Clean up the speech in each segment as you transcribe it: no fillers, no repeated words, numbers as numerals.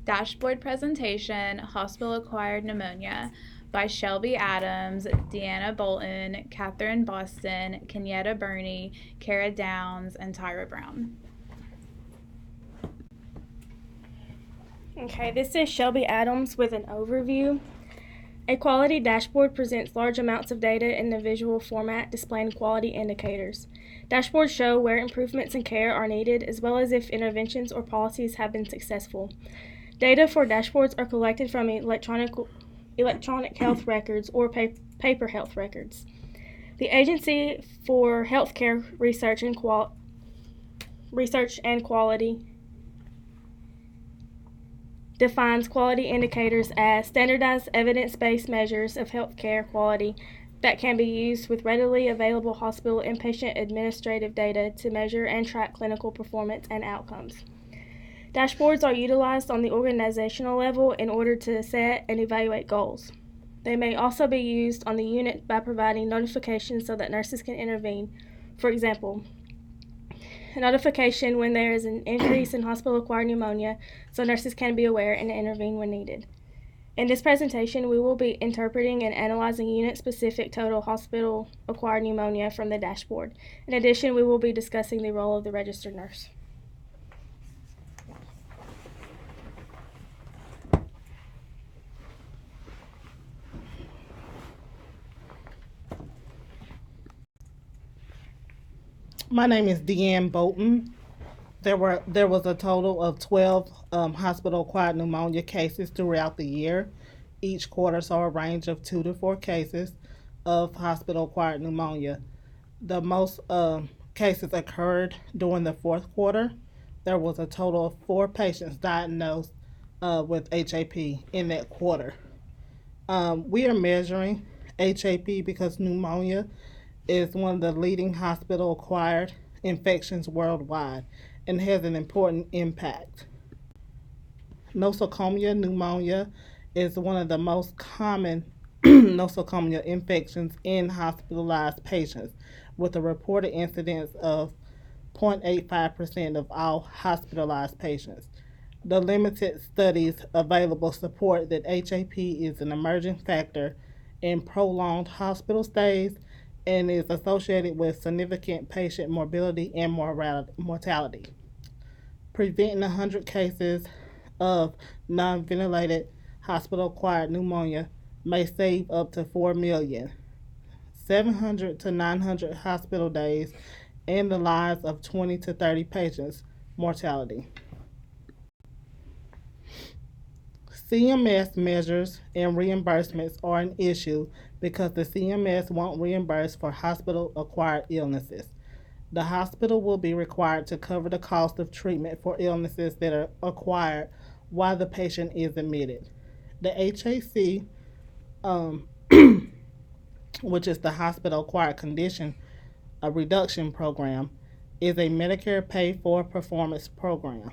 Dashboard presentation, hospital-acquired pneumonia by Shelby Adams, Deanna Bolton, Catherine Boston, Kenyetta Burney, Kara Downs, and Tyra Brown. Okay, this is Shelby Adams with an overview. A quality dashboard presents large amounts of data in a visual format displaying quality indicators. Dashboards show where improvements in care are needed, as well as if interventions or policies have been successful. Data for dashboards are collected from electronic health records or paper health records. The Agency for Healthcare Research and Quality defines quality indicators as standardized evidence-based measures of healthcare quality that can be used with readily available hospital inpatient administrative data to measure and track clinical performance and outcomes. Dashboards are utilized on the organizational level in order to set and evaluate goals. They may also be used on the unit by providing notifications so that nurses can intervene. For example, a notification when there is an increase in hospital-acquired pneumonia so nurses can be aware and intervene when needed. In this presentation, we will be interpreting and analyzing unit-specific total hospital-acquired pneumonia from the dashboard. In addition, we will be discussing the role of the registered nurse. My name is Deanne Bolton. There was a total of 12 hospital-acquired pneumonia cases throughout the year. Each quarter saw a range of 2 to 4 cases of hospital-acquired pneumonia. The most cases occurred during the fourth quarter. There was a total of 4 patients diagnosed with HAP in that quarter. We are measuring HAP because pneumonia is one of the leading hospital-acquired infections worldwide and has an important impact. Nosocomial pneumonia is one of the most common nosocomial infections in hospitalized patients, with a reported incidence of 0.85% of all hospitalized patients. The limited studies available support that HAP is an emerging factor in prolonged hospital stays and is associated with significant patient morbidity and mortality. Preventing 100 cases of non-ventilated hospital-acquired pneumonia may save up to $4 million, 700 to 900 hospital days, and the lives of 20 to 30 patients' mortality. CMS measures and reimbursements are an issue because the CMS won't reimburse for hospital-acquired illnesses. The hospital will be required to cover the cost of treatment for illnesses that are acquired while the patient is admitted. The HAC, which is the Hospital-Acquired Condition Reduction Program, is a Medicare Pay-for Performance program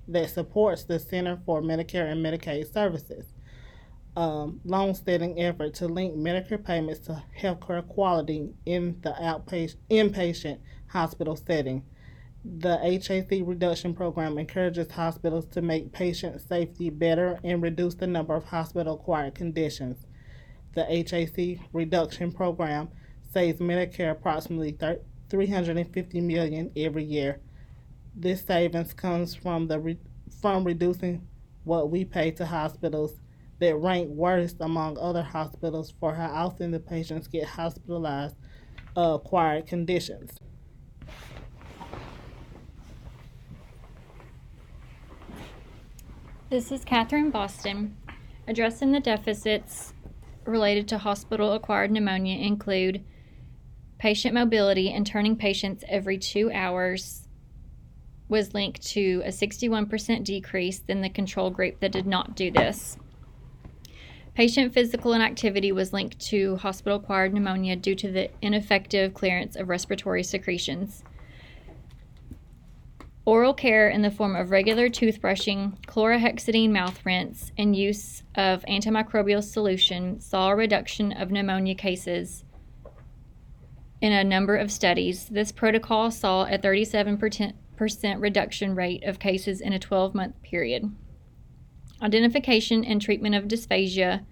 that supports the Center for Medicare and Medicaid Services long-standing effort to link Medicare payments to healthcare quality in the inpatient hospital setting. The HAC reduction program encourages hospitals to make patient safety better and reduce the number of hospital-acquired conditions. The HAC reduction program saves Medicare approximately $350 million every year. This savings comes from reducing what we pay to hospitals that rank worst among other hospitals for how often the patients get hospitalized acquired conditions. This is Catherine Boston. Addressing the deficits related to hospital-acquired pneumonia include patient mobility and turning patients every 2 hours was linked to a 61% decrease than the control group that did not do this. Patient physical inactivity was linked to hospital-acquired pneumonia due to the ineffective clearance of respiratory secretions. Oral care in the form of regular toothbrushing, chlorhexidine mouth rinse, and use of antimicrobial solution saw a reduction of pneumonia cases in a number of studies. This protocol saw a 37% reduction rate of cases in a 12-month period. Identification and treatment of dysphagia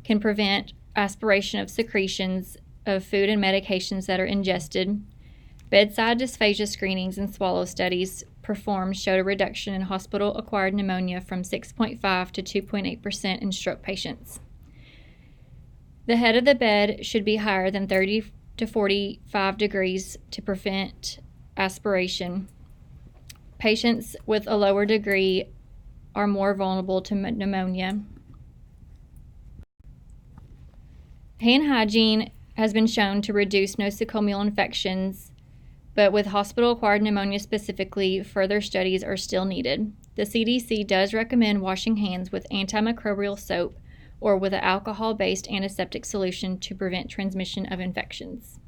can prevent aspiration of secretions of food and medications that are ingested. Bedside dysphagia screenings and swallow studies performed showed a reduction in hospital-acquired pneumonia from 6.5 to 2.8% in stroke patients. The head of the bed should be higher than 30 to 45 degrees to prevent aspiration. Patients with a lower degree are more vulnerable to pneumonia. Hand hygiene has been shown to reduce nosocomial infections, but with hospital-acquired pneumonia specifically, further studies are still needed. The CDC does recommend washing hands with antimicrobial soap or with an alcohol-based antiseptic solution to prevent transmission of infections.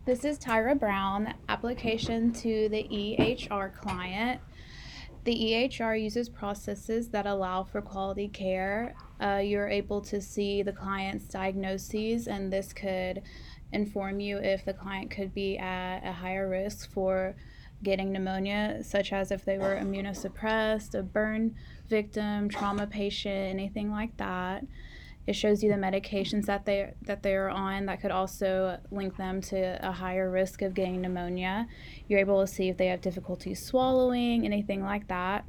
This is Tyra Brown, application to the EHR client. The EHR uses processes that allow for quality care. You're able to see the client's diagnoses, and this could inform you if the client could be at a higher risk for getting pneumonia, such as if they were immunosuppressed, a burn victim, trauma patient, anything like that. It shows you the medications that they are on that could also link them to a higher risk of getting pneumonia. You're able to see if they have difficulty swallowing, anything like that.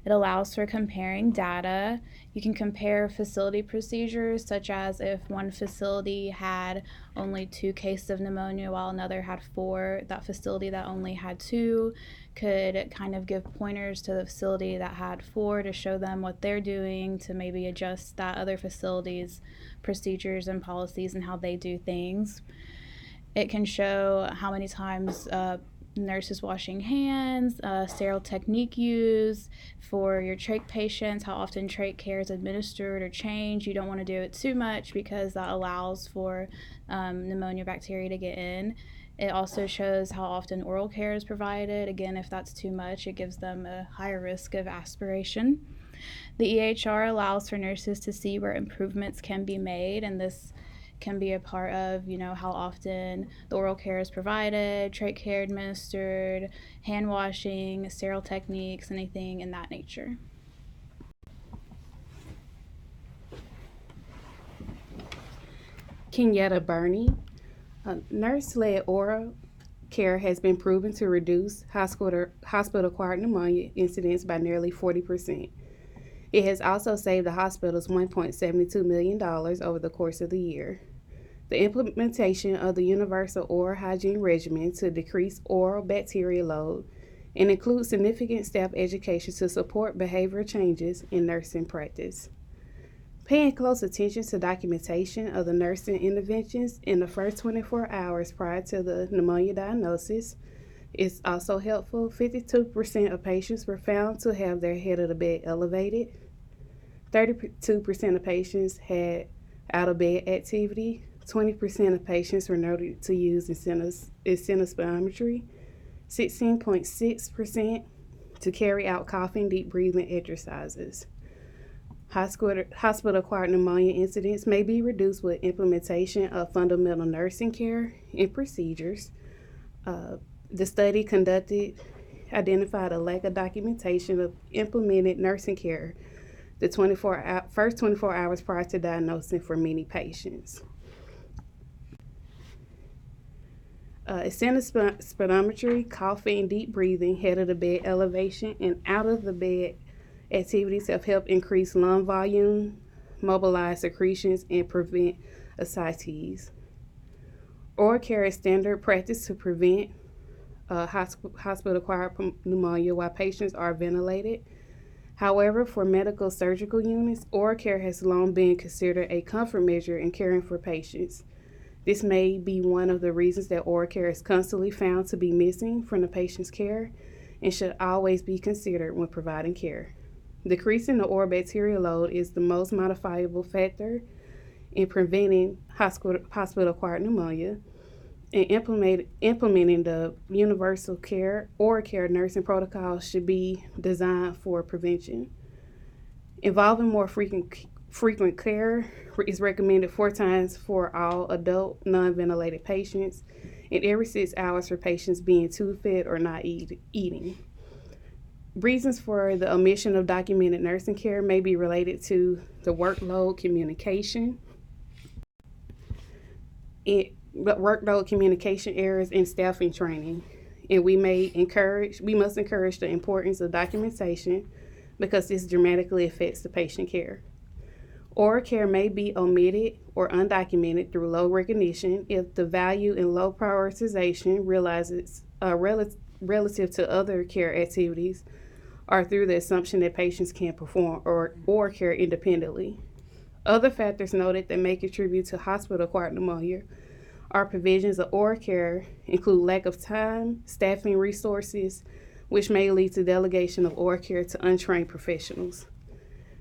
It allows for comparing data. You can compare facility procedures, such as if one facility had only 2 cases of pneumonia while another had 4, that facility that only had 2 could kind of give pointers to the facility that had 4 to show them what they're doing to maybe adjust that other facility's procedures and policies and how they do things. It can show how many times nurses washing hands, sterile technique used for your trach patients, how often trach care is administered or changed. You don't want to do it too much because that allows for pneumonia bacteria to get in. It also shows how often oral care is provided. Again, if that's too much, it gives them a higher risk of aspiration. The EHR allows for nurses to see where improvements can be made, and this can be a part of, how often the oral care is provided, trach care administered, hand washing, sterile techniques, anything in that nature. Kenyatta Burney. Nurse-led oral care has been proven to reduce hospital-acquired pneumonia incidence by nearly 40%. It has also saved the hospitals $1.72 million over the course of the year. The implementation of the universal oral hygiene regimen to decrease oral bacteria load and include significant staff education to support behavioral changes in nursing practice. Paying close attention to documentation of the nursing interventions in the first 24 hours prior to the pneumonia diagnosis is also helpful. 52% of patients were found to have their head of the bed elevated. 32% of patients had out-of-bed activity. 20% of patients were noted to use incentive spirometry. 16.6% to carry out coughing, deep breathing exercises. Hospital-acquired pneumonia incidence may be reduced with implementation of fundamental nursing care and procedures. The study conducted identified a lack of documentation of implemented nursing care the first 24 hours prior to diagnosing for many patients. Incentive spirometry, coughing, deep breathing, head of the bed elevation, and out of the bed activities have helped increase lung volume, mobilize secretions, and prevent ascites. Oral care is standard practice to prevent hospital-acquired pneumonia while patients are ventilated. However, for medical surgical units, oral care has long been considered a comfort measure in caring for patients. This may be one of the reasons that oral care is constantly found to be missing from the patient's care and should always be considered when providing care. Decreasing the oral bacterial load is the most modifiable factor in preventing hospital-acquired pneumonia, and implementing the universal care oral care nursing protocol should be designed for prevention. Involving more frequent care is recommended 4 times for all adult non-ventilated patients and every 6 hours for patients being tube-fed or not eating. Reasons for the omission of documented nursing care may be related to the workload, communication errors, and staffing training. And we must encourage the importance of documentation because this dramatically affects the patient care. Oral care may be omitted or undocumented through low recognition if the value and low prioritization realizes relative to other care activities, or through the assumption that patients can perform or care independently. Other factors noted that may contribute to hospital-acquired pneumonia are provisions of oral care include lack of time, staffing resources, which may lead to delegation of oral care to untrained professionals.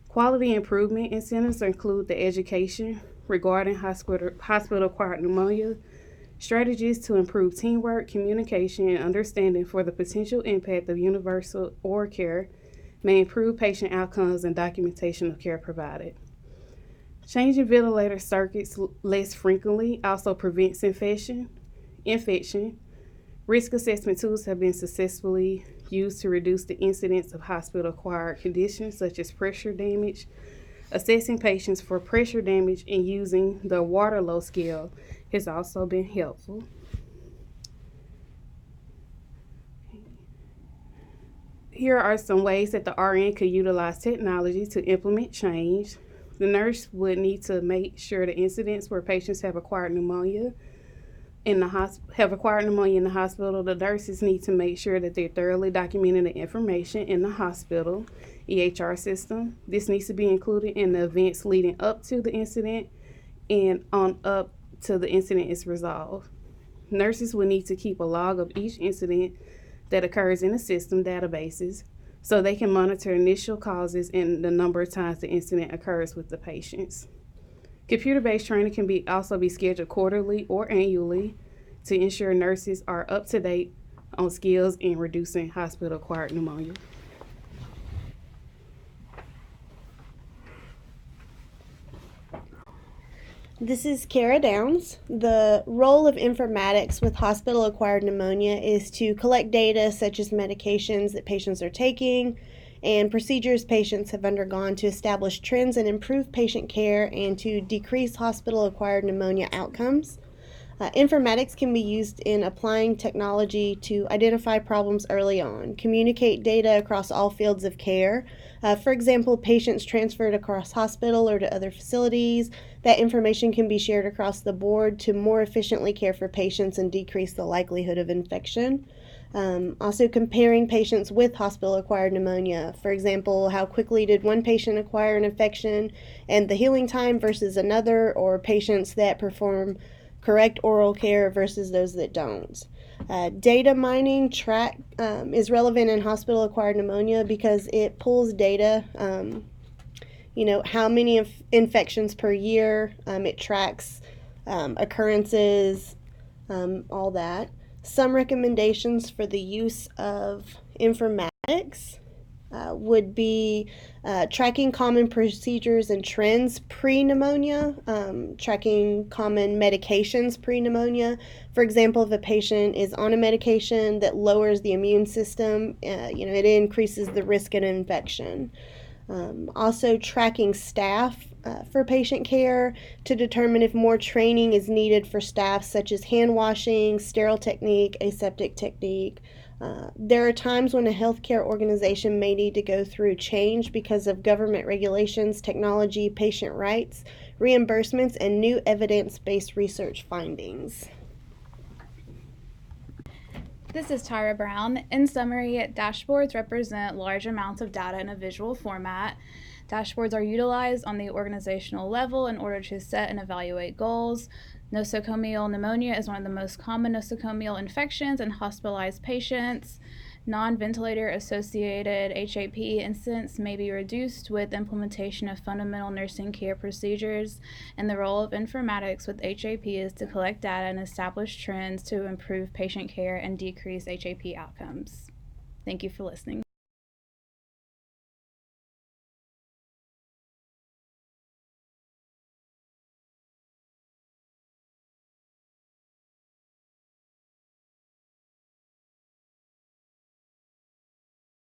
Quality improvement incentives include the education regarding hospital-acquired pneumonia, strategies to improve teamwork, communication, and understanding for the potential impact of universal oral care may improve patient outcomes and documentation of care provided. Changing ventilator circuits less frequently also prevents infection. Risk assessment tools have been successfully used to reduce the incidence of hospital-acquired conditions such as pressure damage. Assessing patients for pressure damage and using the Waterlow scale has also been helpful. Here are some ways that the RN could utilize technology to implement change. The nurse would need to make sure the incidents where patients have acquired pneumonia in the hospital, the nurses need to make sure that they're thoroughly documenting the information in the hospital EHR system. This needs to be included in the events leading up to the incident and on up till the incident is resolved. Nurses will need to keep a log of each incident that occurs in the system databases so they can monitor initial causes and the number of times the incident occurs with the patients. Computer-based training can also be scheduled quarterly or annually to ensure nurses are up to date on skills in reducing hospital-acquired pneumonia. This is Kara Downs. The role of informatics with hospital-acquired pneumonia is to collect data such as medications that patients are taking and procedures patients have undergone to establish trends and improve patient care and to decrease hospital-acquired pneumonia outcomes. Informatics can be used in applying technology to identify problems early on, communicate data across all fields of care. For example, patients transferred across hospital or to other facilities. That information can be shared across the board to more efficiently care for patients and decrease the likelihood of infection. Also comparing patients with hospital-acquired pneumonia. For example, how quickly did one patient acquire an infection and the healing time versus another, or patients that perform correct oral care versus those that don't. Data mining is relevant in hospital-acquired pneumonia because it pulls data, how many infections per year, it tracks occurrences, all that. Some recommendations for the use of informatics would be tracking common procedures and trends pre-pneumonia, tracking common medications pre-pneumonia. For example, if a patient is on a medication that lowers the immune system, it increases the risk of infection. Also tracking staff for patient care to determine if more training is needed for staff such as hand washing, sterile technique, aseptic technique. There are times when a healthcare organization may need to go through change because of government regulations, technology, patient rights, reimbursements, and new evidence-based research findings. This is Tyra Brown. In summary, dashboards represent large amounts of data in a visual format. Dashboards are utilized on the organizational level in order to set and evaluate goals. Nosocomial pneumonia is one of the most common nosocomial infections in hospitalized patients. Non-ventilator associated HAP incidents may be reduced with implementation of fundamental nursing care procedures, and the role of informatics with HAP is to collect data and establish trends to improve patient care and decrease HAP outcomes. Thank you for listening.